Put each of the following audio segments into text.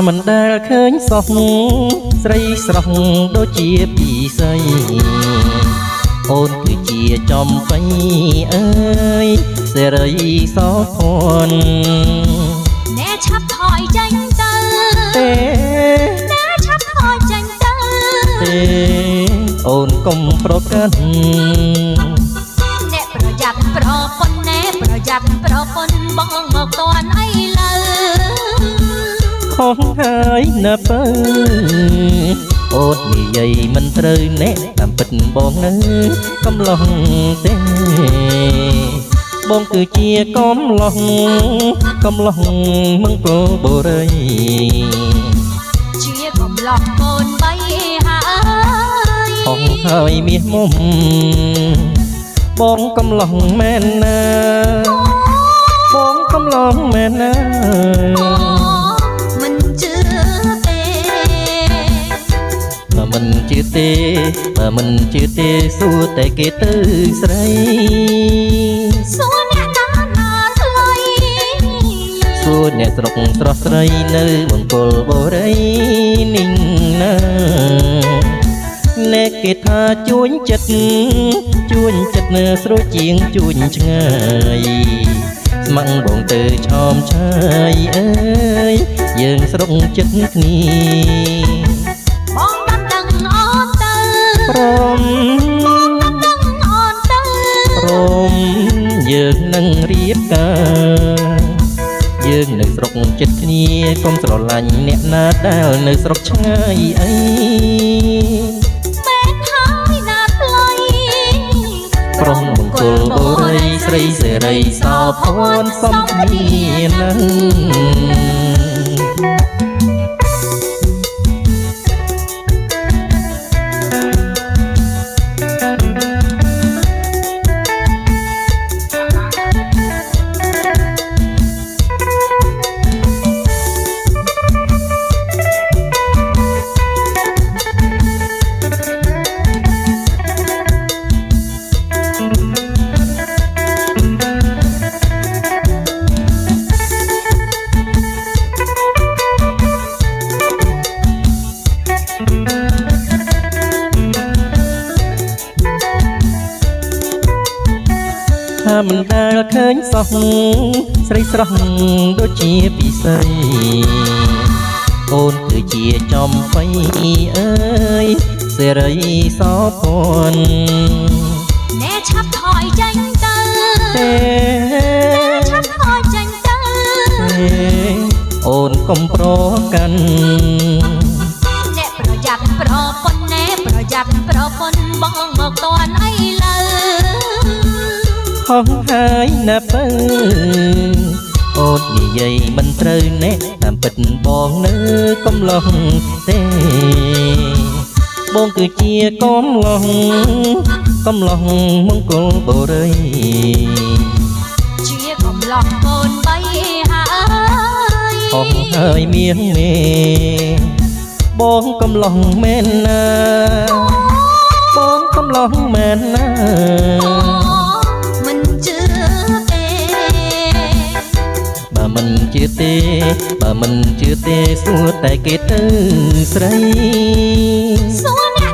មិនដែលឃើញសោះស្រីស្រស់ដូចជាពីស្រីអូនគឺជាចំបៃអើយសេរីសោភ័ណ្ឌអ្នកឆាប់ថយចេញទៅទេអ្នកឆាប់ថយចេញទៅទេអូនកុំប្រកាន់អ្នកប្រយ័ត្នប្រពន្ធអ្នកប្រយ័ត្នប្រពន្ធបងមកតន់អីលើខុសហើយណាបើអូននិយាយមិនត្រូវអ្នកតាមពិតបងនៅកំឡុងទេបងគឺជាកំឡុងមង្គលបុរីជាកំឡុងកូនបីហើយខុសហើយមាសមុំបងកំឡុងមែនណាបងកំឡុងមែនណាមិនជឿទេមិនជឿទេមិនជឿទេសួរតែគេទៅស្រីសួរអ្នកណាថ្លៃសួរអ្នកស្រុកស្រស់ស្រីនៅមង្គលបុរីនេះណាអ្នកគេថាជួញចិត្តស្រួលជាងជួញឆ្ងាយស្ម័គ្របងទៅឆោមឆាយអើយយើងស្រុកចិត្តគ្នាបងបានដឹងអត់ទៅព្រមយើងនឹងរៀបការយើងនៅស្រុកចិត្តគ្នាកុំស្រឡាញ់អ្នកណាដែលនៅស្រុកឆ្ងាយអីមែនហើយណាថ្លៃប្រុងមង្គលបុរីស្រីសេរីសោភ័ណ្ឌសំគ្នានឹងថាមិនដែលឃើញសោះស្រីស្រស់ដូចជាពីស្រីអូនគឺជាចំបៃអើយសេរីសោភ័ណ្ឌអ្នកឆាប់ថយចេញទៅទេឆាប់ថយចេញទៅអូនកុំប្រកាន់អ្នកប្រយ័ត្នប្រពន្ធអ្នកប្រយ័ត្នប្រពន្ធបងមកតន់អីលើខុសហើយណាបើអូននិយាយមិនត្រូវអ្នកតាមពិតបងនៅកំឡុងទេបងគឺជាកំឡុងមង្គលបុរីជាកំឡុងកូនបីហើយខុសហើយមាសមេបងកំឡុងមែនណាបងកំឡុងមែនណាមិនជឿទេបើមិនជឿទេសួរតែគេទៅស្រីសួរអ្នក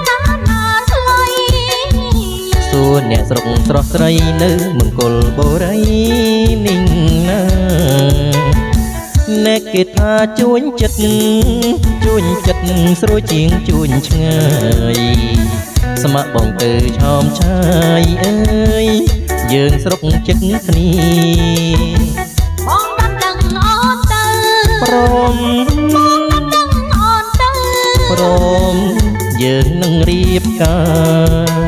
ណាថ្លៃសួរអ្នកស្រុកស្រស់ស្រីនៅមង្គលបុរីនេះណាអ្នកគេថាជួញចិត្តស្រួលជាងជួញឆ្ងាយស្ម័គ្របងទៅឆោមឆាយអើយយើងស្រុកចិត្តគ្នាព្រមយើងនឹងរៀបការ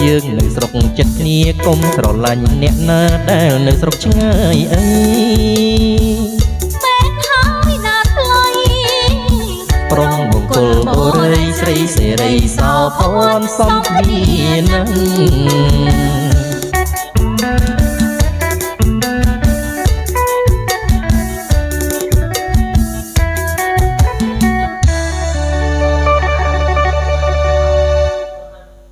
យើងនៅស្រុកចិត្តគ្នាកុំស្រឡាញ់អ្នកណាដែលនៅស្រុកឆ្ងាយអីមែនហើយណាថ្លៃប្រុងមង្គលបុរីស្រីសេរីសោភ័ណ្ឌសំគ្នានឹង